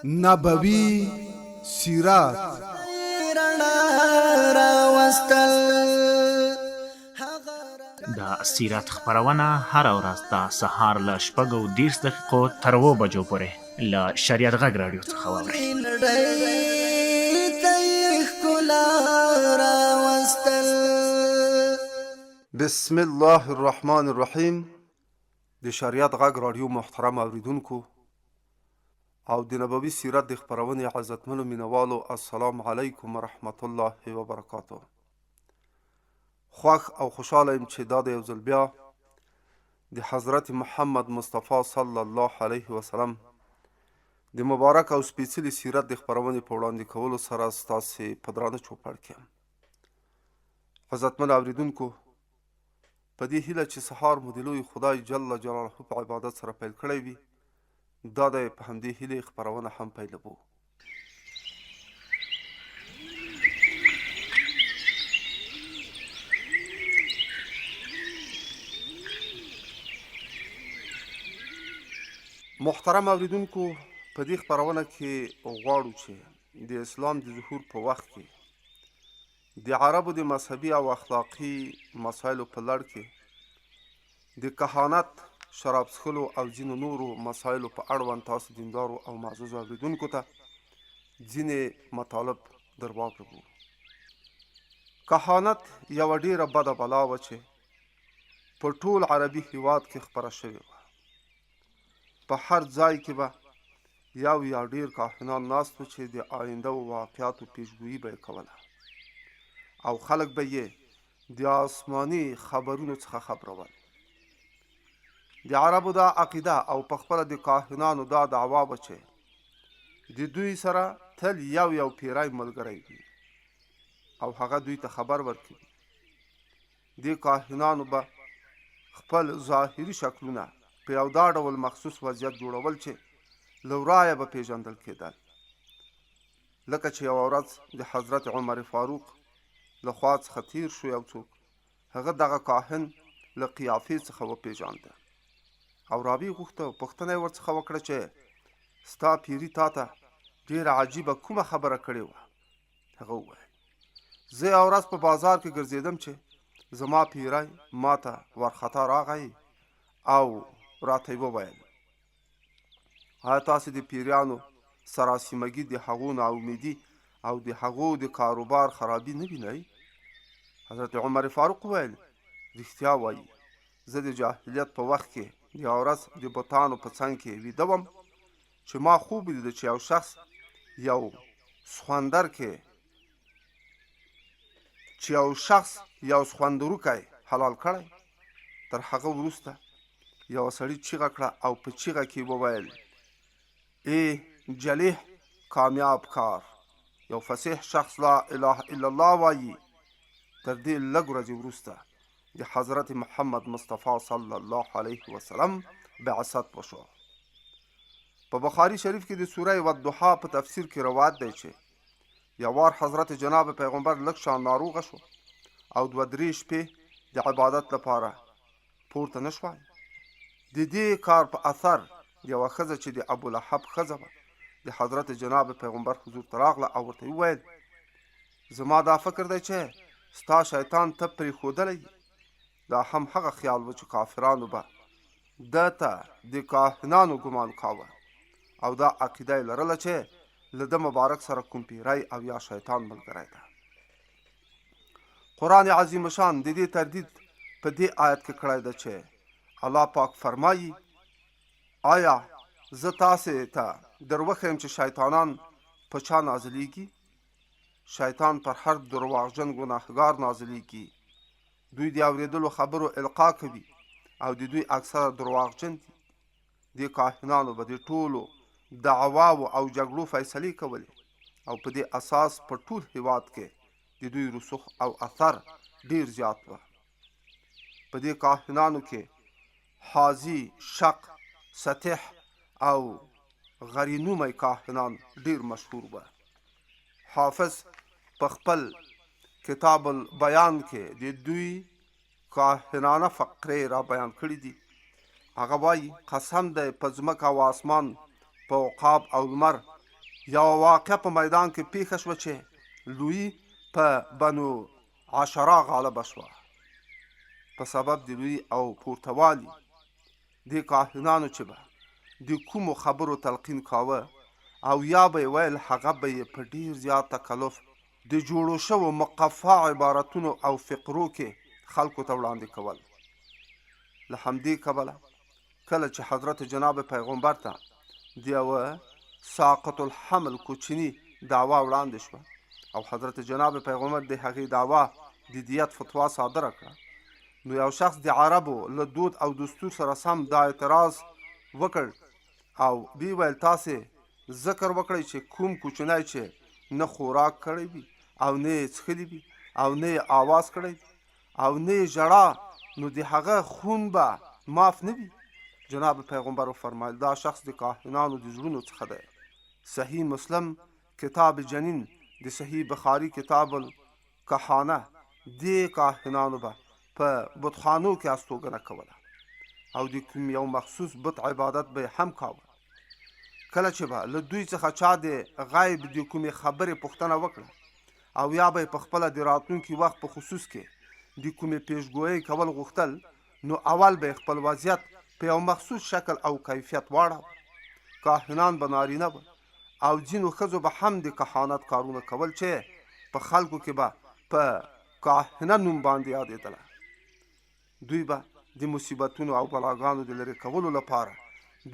نبوي سیرات د سیرت خپرونه هر ورځ د سهار له 6:30 دقیقو تر 7 بجو پورې له شریعت غږ راډیو څخه واورئ. بسم الله الرحمن الرحیم. د شریعت غږ راډیو محترم اوریدونکو او د نبوي سیرت د خپرونې عزتمنو مینوالو، السلام علیکم ورحمت الله وبرکاته. خوښ او خوشحاله یم چې دا د یو ځل بیا د حضرت محمد مصطفی صلی الله علیه وسلم د مبارک او سپیڅلي سیرت د خپرونې په وړاندې کولو سره ستاسې په درانه چوپړ کې یم. عزتمن اوریدونکو، په دې هیله چې سهار مو د لوی خدای جل جلاله په عبادت سره پیل کړی وي، دا د په همدې هیلې خپرونه هم پیلوو. محترم اوریدونکو، په دې خپرونه کې غواړو چې د اسلام د ظهور په وخت کې د عربو د مذهبي او اخلاقي مسایلو په لړ کې د کهانت، شراب څښلو او ځینو نورو مسایلو په اړوند تاسو دیندارو او معززو اوریدونکو ته ځینې مطالب در واوروو. کهانت یوه ډیره بده بلا وه چې په ټول عربي هیواد کې خپره شوې وه. په هر ځای کې به یو یا ډیر کاهنان ناست وو چې د آینده واقعاتو پیشګویي به یې کوله او خلک به یې د آسماني خبرونو څخه خبرول. د عربو دا عقیده او په خپله د کاهنانو دا دعوا وه چې د دوی سره تل یو پیری ملګری وي او هغه دوی ته خبر ورکوي. د کاهنانو به خپل ظاهري شکلونه په یو دا ډول مخصوص وضعیت جوړول چې له ورایه به پیژندل کېدل، لکه چې یوه ورځ د حضرت عمر فاروق له خوا څخه تیر شو یو څوک، هغه دغه کاهن له قیافې څخه وپیژانده او رابعې غوښته پوښتنه یې ورڅخه وکړه چې ستا پیري تا ته ډېره عجیبه کومه خبره کړې وه؟ هغه وویل زه یوه ورځ په بازار کې ګرځېدم چې زما پیری ما ته ورخطا راغی او راته یې وویل آیا تاسې د پیریانو سراسیمګي د هغو ناامیدي او د هغو د کاروبار خرابي نه وینئ؟ حضرت عمر فاروق وویل رښتیا وایي، زه د جاهلیت په وخت کې یوه ورځ د بتانو په څنګ کې ویده وم چې ما خوب ولیده چې یو شخص یو سخوندروکی حلال کړی. تر هغه وروسته یوه سړي چیغه کړه او په چیغه کې وویل ای جلیح کامیاب کار، یو فصیح شخص لا اله الا الله وایي. تر دې لږ ورځې وروسته د حضرت محمد مصطفی صلی الله علیه وسلم بعثت وشو. په بخاري شریف کې د سوره والضحی په تفسیر کې روایت دی چې یو وار حضرت جناب پیغمبر لږ شان ناروغه شو او 2-3 شپې د عبادت لپاره پورته نه شوای. د دې کار په اثر یوه ښځه چې د ابولهب ښځه وه د حضرت جناب پیغمبر حضور ته راغله او ورته وویل زما دا فکر دی چې ستا شیطان ته پرېښودلی. دا هم هغه خیال و چې کافرانو به ده ته د کاهنانو ګمان کاوه او دا عقیده یې لرله چې له ده مبارک سره کوم پیری او یا شیطان ملګری ده. قرآن عظیم شان د دې تردید په دې آیت کې کړی ده چې الله پاک فرمایي آیا زه تاسې ته در وښیم چې شیطانان په چا نازلیږي؟ شیطان پر هر درواغجن ګناهګار نازلیږي. دوی د اورېدلو خبرو القا کوي او د دوی اکثره درواغجن دي. د کاهنانو به د ټولو دعواو او جګړو فیصلې کولې او په دې اساس په ټول هیواد کې د دوی رسوخ او اثر ډیر زیات و. په دې کاهنانو کې حاضي، شق، سطح او غرینومی کاهنان ډیر مشهور و. حافظ په خپل کتاب البیان کې د دوی کاهنانه فقرې را بیان کړي دي هغه وایي قسم دی په ځمکه او اسمان په عقاب او لمر یوه واقعه په میدان کې پیښه شوه چې لویي په بنو عشره غالبه شوه په سبب د لوی او پورتوالي دې کاهنانو چې به د کومو خبرو تلقین کاوه او یا به یې ویل هغه به یې په ډېر زیات تکلف د جوړو شوو مقفع عبارتونو او فقرو کې خلکو ته وړاندې کول. له همدې کبله کله چې حضرت جناب پیغمبر ته د یوه ساقط الحمل کوچني دعوا وړاندې شوه او حضرت جناب پیغمبر د هغې دعوا د دیت فتوا صادره کړه، نو یو شخص د عربو له دود او دستور سره سم دا اعتراض وکړ او وی ویل تاسې ذکر وکړئ چې کوم کوچنی چې نه خوراک کړی وي او نه یې څښلي وي او نه یې آواز کړی او نه یې ژړا نو د هغه خون به معاف نه وي. جناب پیغمبر وفرمایل دا شخص د کاهنانو د زړونو څخه دی. صحیح مسلم کتاب جنین د صحیح بخاري کتاب الکهانه دې کاهنانو به په بتخانو کې استوګنه کوله او د کوم یو مخصوص بت عبادت به هم کاوه. کله چې به له دوی څخه چا د غیب د کومې خبرې پوښتنه وکړه او یا به په خپله د راتلونکي وخت په خصوص کې د کومې پیشګویۍ کول غوښتل نو اول به خپل وضعیت په یو مخصوص شکل او کیفیت واړه. کاهنان به نارینه به او ځینو ښځو به هم د کهانت کارونه کول چې په خلکو کې به په کاهنه نوم باندې یادېدله. دوی به د مصیبتونو او بلاګانو د لرې کولو لپاره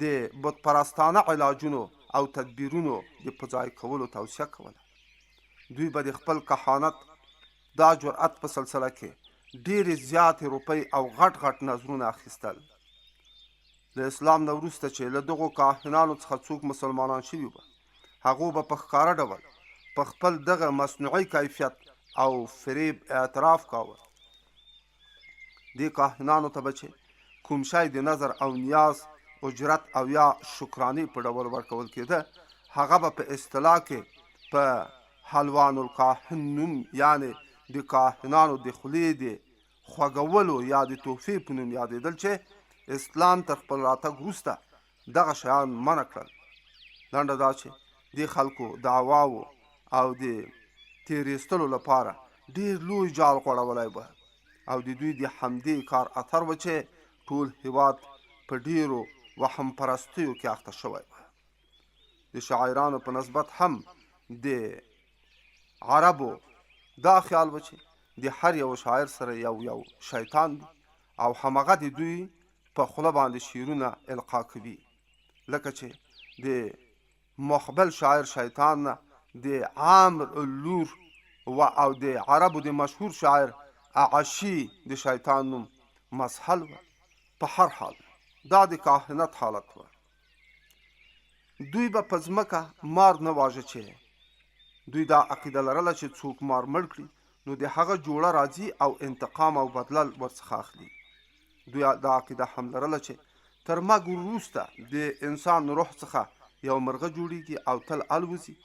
د بت پرستانه علاجونو او تدبیرونو د په ځای کولو توصیه کوله. دوی به د خپل کهانت دا جرأت په سلسله کې ډېرې زیاتې روپۍ او غټ غټ نظرونه اخیستل. د اسلام نه وروسته چې له دغو کاهنانو څخه څوک مسلمانان شوي وه هغو به په ښکاره ډول په خپل دغه مصنوعي کیفیت او فریب اعتراف کاوه. دې کاهنانو ته به چې کوم شی د نظر او نیاز اجرت او یا شکرانې په ډول ورکول کېده هغه به په اصطلاح کې په حلوان الکاهن نوم یعنې د کاهنانو د خولې د خوږولو یا د تحفې په نوم یادېدل چې اسلام تر خپل راتګ وروسته دغه شیان منع کړل. لنډه دا چې دې خلکو دعواو او د تېرېستلو لپاره ډېر لوی جال غوړولی به او د دوی د همدې کار اثر و چې ټول هېواد په ډېرو وهم پرستیو کې اخته شوی و. د شاعرانو په نسبت هم د عربو دا خیال و چې د هر یو شاعر سره یو شیطان دی او همغه د دوی په خوله باندې شعرونه القا کوي، لکه چې د مقبل شاعر شیطان نه د عامر اللور او د عربو د مشهور شاعر اعشی د شیطان نوم مسحل و. په هر حال دا د کاهنت حالت و. دوی به په ځمکه مار نه واژه چې دوی دا عقیده لرله چې څوک مار مړ کړي نو د هغه جوړه راځي او انتقام او بدلل ورڅخه اخلي. دوی دا عقیده هم لرله چې تر مرګ وروسته د انسان روح څخه یو مرغه جوړیږي او تل الوزي.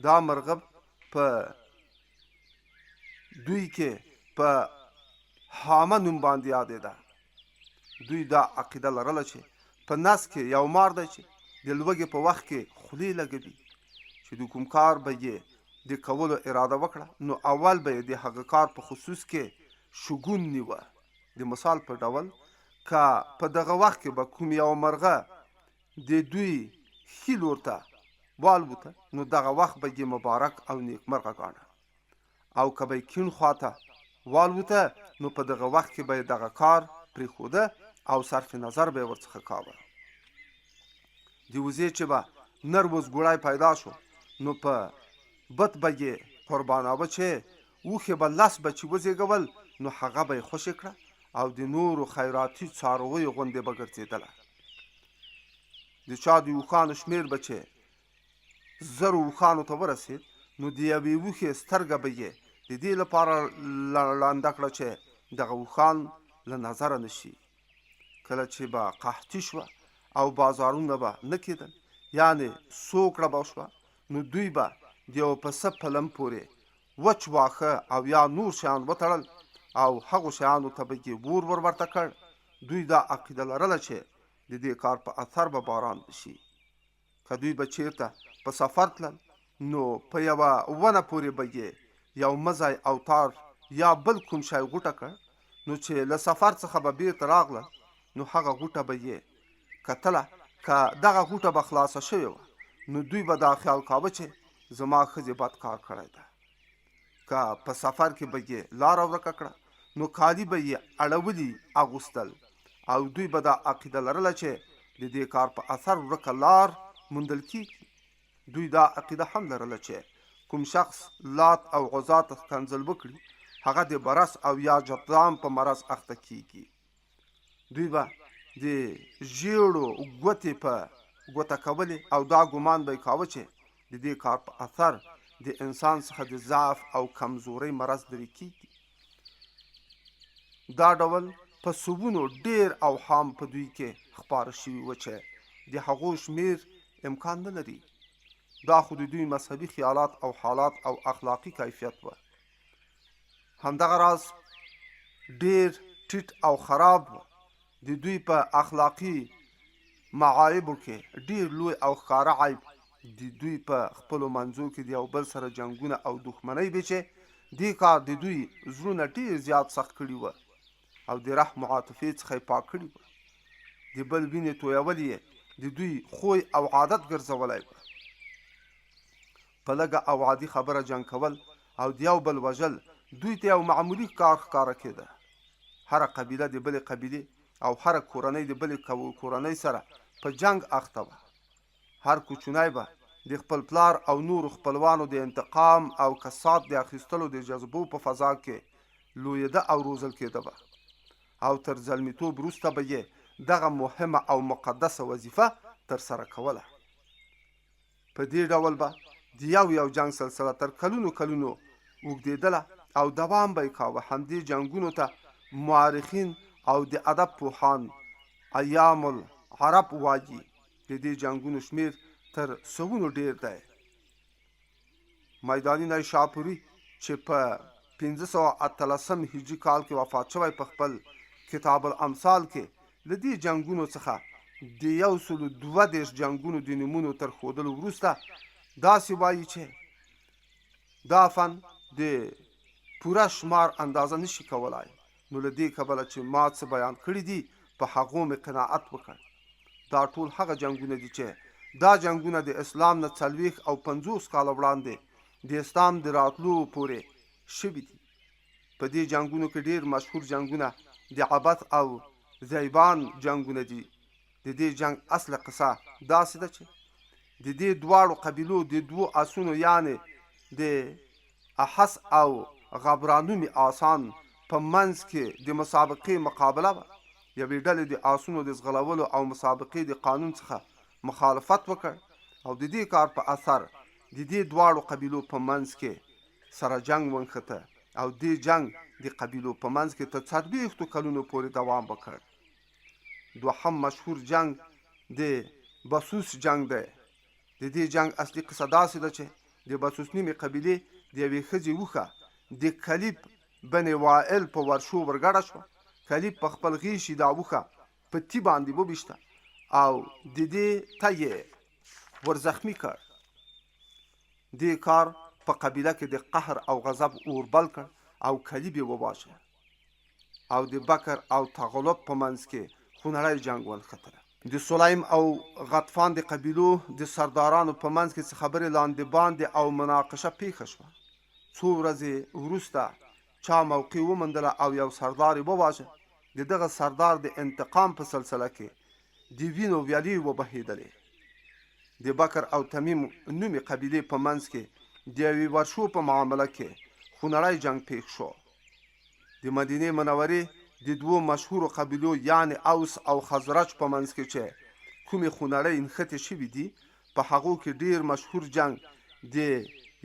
دا مرغه په دوی کې په حامه نوم باندې یادېده. دوی دا عقیده لرله چې په نس کې یو مار دی چې د لوږې په وخت کې خولې لګوي چې د کوم کار به یې د کولو اراده وکړه نو اول به یې د هغه کار په خصوص کې شګون نیوه. د مثال په ډول که په دغه وخت کې به کوم یو مرغه د دوی ښي لور ته والوته نو دغه وخت به یې مبارک او نیکمرغه ګاڼه او که به یې کیڼ خواته والوته نو په دغه وخت کې به یې دغه کار پرېښوده او صرف نظر به یې ورڅخه کاوه. د وزې چې به نر وزګوړی پیدا شو نو په بت به یې قرباناوه چې اوښې به 10 بچي وزېږول نو هغه به یې خوشې کړه او د نورو خیراتي څارویو غوندې به ګرځېدله. د چا د اوښانو شمېر به چې 1000 اوښانو ته ورسېد نو د یوې اوښې سترګه به یې د دې لپاره لانده کړه چې دغه اوښان له نظره نه شي. کله چې به قحطي شوه او بازارونه به نه کېدل یعنې سوکړه به شوه نو دوی به د یو پسه په لم پورې وچ واښه او یا نور شیان وتړل او هغو شیانو ته به یې ورته کړ. دوی دا عقیده لرله چې د دې کار په اثر به باران وشي. که دوی به چیرته په سفر تلل نو په یوه ونه پورې به یې یو مزی او تار یا بل کوم شی غوټه کړ، نو چې له سفر څخه به بیرته راغلل نو هغه غوټه به یې کتله. که دغه غوټه به خلاصه شوې وه نو دوی به دا خیال کاوه چې زما ښځې بد کار کړی ده. که په سفر کې به یې لاره ورکه کړه نو کالي به یې اړولي اغوستل او دوی به دا عقیده لرله چې د دې کار په اثر ورکه لار موندل کیږي. دوی دا عقیده هم لرله چې کوم شخص لات او عزا ته ښکنځل وکړي هغه د برس او یا جذام په مرض اخته کیږي. دوی به د ژیړو ګوتې په ګوته کولې او دا ګمان به یې کاوه چې د دې کار په اثر د انسان څخه د ضعف او کمزورۍ مرض لرې کیږي. دا ډول په سوبونو ډیر اوهام په دوی کې خپاره شوي و چې د هغو شمیر امکان نه لري. دا خو د دوی مذهبي خیالات او حالات او اخلاقي کیفیت و. همدغه راز ډیر ټیټ او خراب و. د دوی په اخلاقي معایبو کې ډیر لوی او ښکاره عیب د دوی په خپلو منځو کې د یو بل سره جنګونه او دښمنۍ وې چې دې کار د دوی زړونه ډیر زیات سخت کړي وه او د رحم و عاطفې څخه یې پاک کړي وه. د بل وینې تویول یې د دوی خوی او عادت ګرځولی وه. په لږه او عادي خبره جنګ کول او د یو بل وژل دوی ته یو معمولي کار ښکاره کېده. هره قبیله د بلې قبیلې او هره کورنۍ د بلې کورنۍ سره په جنګ اخته وه. هر کوچنی به د خپل پلار او نورو خپلوانو د انتقام او کسات د اخیستلو د جذبو په فضا کې لویده او روزل کېده به او تر زلمیتوب وروسته به یې دغه مهمه او مقدسه وظیفه ترسره کوله. په دې ډول به د یو جنګ سلسله تر کلونو اوږدېدله او دوام به یې کاوه. همدې جنګونو ته مورخین او د ادب پوهان ایام العرب وایي. د دې جنګونو شمیر تر سوونو ډیر دی. میداني نیشاپوري چې په 1513 هجري کال کې وفات شوی په خپل کتاب الامثال کې له دې جنګونو څخه د 132 جنګونو د نومونو تر ښودلو وروسته داسې وایي چې دا فن د پوره شمار اندازه نشي کولای. نو له دې کبله چې ما څه بیان کړي دي په هغو مې قناعت وکړ. دا ټول هغه جنګونه دي چې دا جنګونه د اسلام نه 40 او 50 کاله وړاندې د اسلام د راتلو پورې شوي دي. په دې جنګونو کې ډیر مشهور جنګونه د عبث او ذیبان جنګونه دي. د دې جنګ اصله قصه داسې ده چې د دې دواړو قبیلو د دوو آسونو یعنی د احس او غبرانومي آسان په منځ کې د مسابقې مقابله وه. یوې ډلې د آسونو د ځغلولو او مسابقې د قانون څخه مخالفت وکړ او د دې کار په اثر د دې دواړو قبیلو په منځ کې سره جنګ ونښته او دې جنګ د قبیلو په منځ کې تر 40 کلونو پورې دوام وکړ. دوهم مشهور جنګ د بسوس جنګ دی. د دې جنګ اصلي قصه داسې ده چې د بسوس نیمې قبیلې د یوې ښځې وښه د کلیب بن وائل په ورشو ورګډه شوه. کلیب په خپل غیشي دا وښه په تی باندې وویشته او د دې ته یې ورزخمي کړ. دې کار په قبیله کې د قهر او غضب اور بل کړ او کلیب یې وواژه او د بکر او تغلب په منځ کې خونړی جنګ ونښتله. د سلیم او غطفان د قبیلو د سردارانو په منځ کې څه خبرې لاندې باندې او مناقشه پیښه شوه. څو ورځې وروسته چا موقع وموندله او یو سردار یې وواژه. د دغه سردار د انتقام په سلسله کې د وینو ویالې وبهېدلې. د بکر او تمیم نومي قبیلې په منځ کې د یوې ورشو په معامله کې خونړی جنګ پیښ شو. د مدینې منورې د دوو مشهورو قبیلو یعنی اوس او خزرج په منځ کې چې کومې خونړۍ نښتې شوي دي په هغو کې ډیر مشهور جنګ د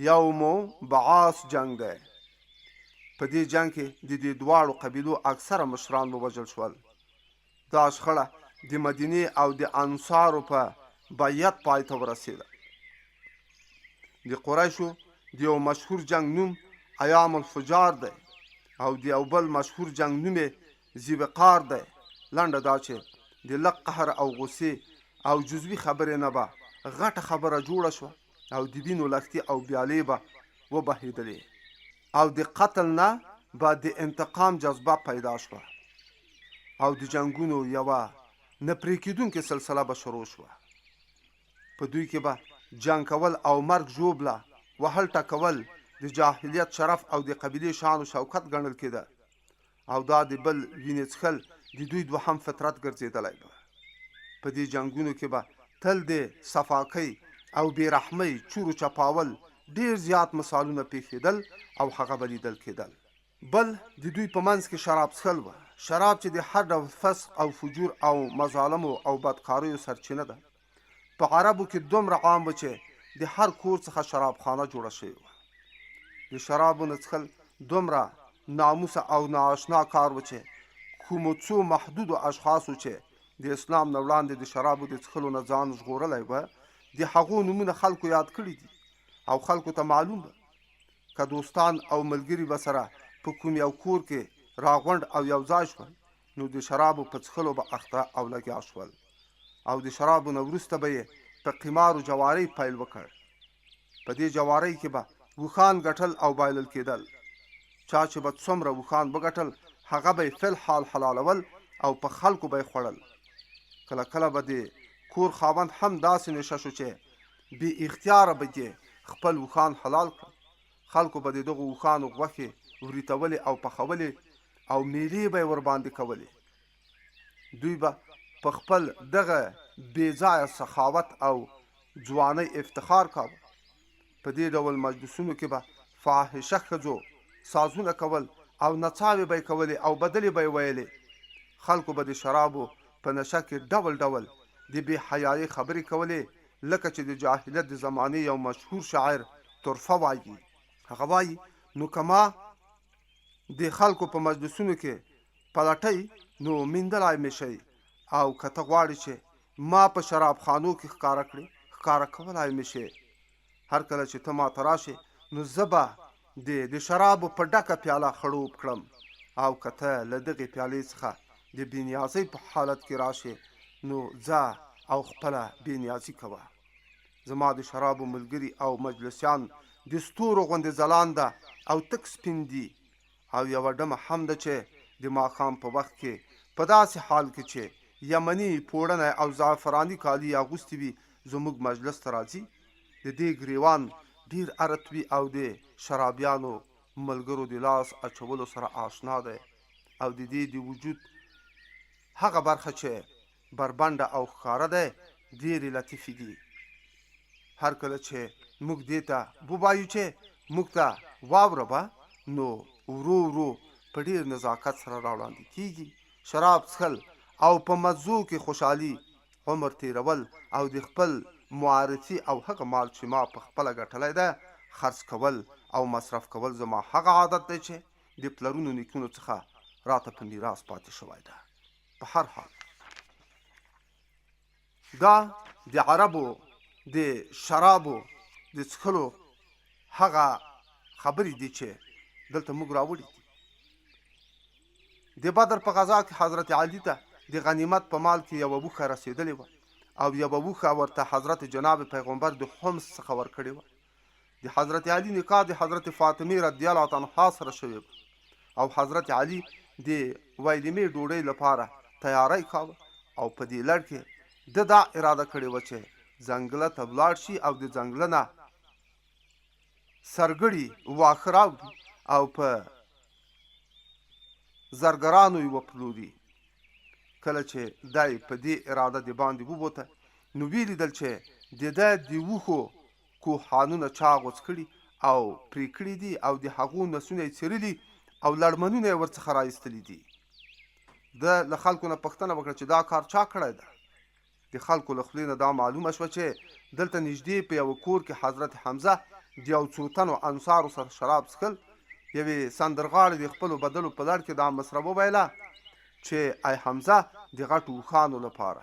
یوم بعاث جنګ دی. په دې جنګ کې د دې دواړو قبیلو اکثره مشران ووژل شول. دا شخړه د مدینې او د انصارو په بیعت پای ته ورسېده. د قریشو د یو مشهور جنګ نوم ایام الفجار دی او د یو بل مشهور جنګ نوم ذیوقار دی. لنډه دا چې د لږ قهر او غصې او جزوي خبرې نه به غټه خبره جوړه شوه او د وینو لښتې او بیالې به وبهېدلې او د قتل نه به د انتقام جذبه پیدا شوه او د جنګونو یوه نه پرې کېدونکې سلسله به شروع شوه. په دوی کې به جنګ کول او مرګ ژوبله وهل ټکول د جاهلیت شرف او د قبیلې شان و شوکت ګڼل کېده او دا د بل وینې څښل د دوی دوهم فطرت ګرځېدلی به. په دې جنګونو کې به تل د صفاکۍ او بېرحمۍ چورو چپاول ډېر زیات مثالونه پیښېدل او هغه به لیدل کېدل. بل د دوی په منځ کې شراب څښل وه، شراب چې د هر ډول فسق او فجور او مظالمو او بدکاریو سرچینه ده. په عربو کې دومره عام و چې د هر کور څخه شرابخانه جوړه شوې وه. د شرابو نه څښل دومره ناموسه او نااشنا کار و چې کومو څو محدودو اشخاصو چې د اسلام نه وړاندې د شرابو د څښلو نه ځان ژغورلی وه د هغو نومونه خلکو یاد کړي دي او خلکو ته معلوم ده. که دوستان او ملګري به سره په کوم یو کور کې راغونډ او یو ځای شول نو د شرابو په څښلو به اخته او لګیا شول او د شرابو نه وروسته به یې په قمار و جوارۍ پیل وکړ. په دې جوارۍ کې به وښان ګټل او بایلل کېدل. چا چې به څومره وښان وګټل هغه به یې فی الحال حلالول او په خلکو به یې خوړل. کله کله به د کور خاوند هم داسې نشه شو چې بې اختیاره به یې خپل وښان حلال کړل. خلکو به د دغو وښانو غوښې وریتولې او پخولې او میلې به یې ورباندې کولې. دوی به په خپل دغه بې ځایه سخاوت او ځوانۍ افتخار کاوه. په دې ډول مجلسونو کې به فاحشه ښځو سازونه کول او نڅاوې به یې کولې او بدلې به یې ویلې. خلکو به د شرابو په نشه کې ډول ډول د بې حیایۍ خبرې کولې لکه چې د جاهلیت د زمانې یو مشهور شاعر طرفه وایي. هغه وایي نو که ما د خلکو په مجلسونو کې پلټئ نو میندلی مې شئ او که ته غواړې چې ما په شرابخانو کې ښکاره کړې ښکاره کولی مې شې. هر کله چې ته ما ته راشې نو زه به د شرابو په ډکه پیاله خړوب کړم او که ته له دغې پیالې څخه د بېنیازۍ په حالت کې راشې نو ځه او خپله بېنیازي کوه. زما د شرابو ملګري او مجلسیان د ستورو غوندې ځلانده او تک سپین دي او یوه ډمه هم ده چې د ماښام په وخت کې په داسې حال کې چې یمني پوړنی او زعفراني کالي اغوستي وي زموږ مجلس ته راځي. د دې ګریوان ډېر ارت وي او د شرابیانو ملګرو د لاس اچولو سره آشنا دی او د دې د وجود هغه برخه چې بربنډه او ښکاره دی ډېرې لطیفې دي. هر کله چې موږ دې ته ووایو چې موږ ته واوره به نو ورو ورو په ډېر نزاکت سره راوړاندې کېږي. شراب څښل او په مزو کې خوشحالي عمر تېرول او د خپل معرفي او هغه مال چې ما په خپله ګټلی ده خرڅ کول او مصرف کول زما هغه عادت دی چې د پلرونو نیکونو څخه راته په میراث پاتې شوی ده. په هر حال دا د عربو د شرابو د څښلو هغه خبرې دي چې دلته موږ راوړي دي. د بدر په غزا کې حضرت علي ته د غنیمت په مال کې یوه وښه رسېدلې وه او یوه وښه ورته حضرت جناب پیغمبر د حمص څخه ورکړې وه. د حضرت علي نکاح د حضرت فاطمې رضی الله عنها سره شوې وه او حضرت علي د ویلمې ډوډۍ لپاره تیاری کاوه او په دې لړ کې ده دا اراده کړې وه چې ځنګله ته ولاړ شي او د ځنګله نه سرګړي واښه راوړي او په زرګرانو یې وپلوري. کله چې دی په دې اراده د باندې ووته نو ویې لیدل چې د ده د وښو کوهانونه چا غوڅ کړي او پرې کړي دي او د هغو نسونه یې څیرلي او لړمنونه یې ورڅخه رایستلي دي. ده له خلکو نه پوښتنه وکړه چې دا کار چا کړی ده. د خلکو له خولې نه دا معلومه شوه چې دلته نږدې په یوه کور کې حضرت حمزه د یو څو تنو انصارو سره شراب څښل. یوې سندرغاړې د خپلو بدلو په لړ کې دا مسره وویله چې ای حمزه د غټو اوښانو لپاره.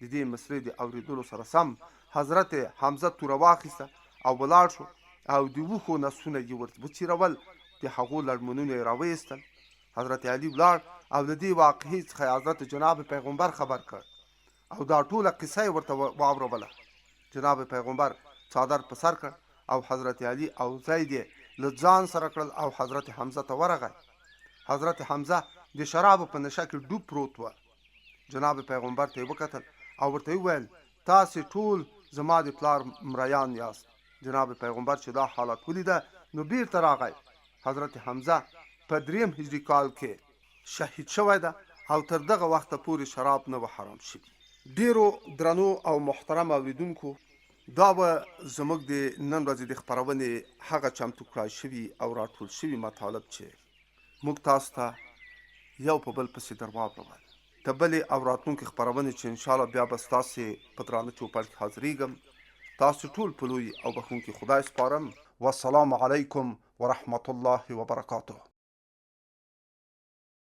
د دې مسرې د اورېدلو سره سم حضرت حمزه توره واخیسته او ولاړ شو او د وښو نسونه یې ورته وڅیرول. د هغو لړمنونه یې راویستل. حضرت علي ولاړ او له دې واقعې څخه حضرت جناب پیغمبر خبر کړ. او دا ټوله قصه یې ورته واوربله. جناب پیغمبر څادر په سر کړ او حضرت علي او زید یې له ځان سره کړل او حضرت حمزه ته ورغی. حضرت حمزه د شرابو په نشه کې ډوب پروت و. جناب پیغمبر ته یې وکتل او ورته وویل تاسې ټول زما د پلار مریان یاست. جناب پیغمبر چې دا حالت ولیده نو بیرته راغی. حضرت حمزه په 3 هجري کال کې شهید شوی ده او تر دغه وخته پورې شراب نه و حرام شوي. ډیرو درنو او محترم اوریدونکو، دا به زموږ د نن ورځې د خپرونې هغه چمتو کړای شوي او راټول شوي مطالب چې موږ تاسو ته یو په بل پسې در واورول. د بلې او راتلونکې خپرونې چې انشاءالله بیا به ستاسې په درانه چوپړ کې حاضرېږم. تاسو ټول په لوی او بخښونکي خدای سپارم. والسلام علیکم ورحمة الله وبرکاته.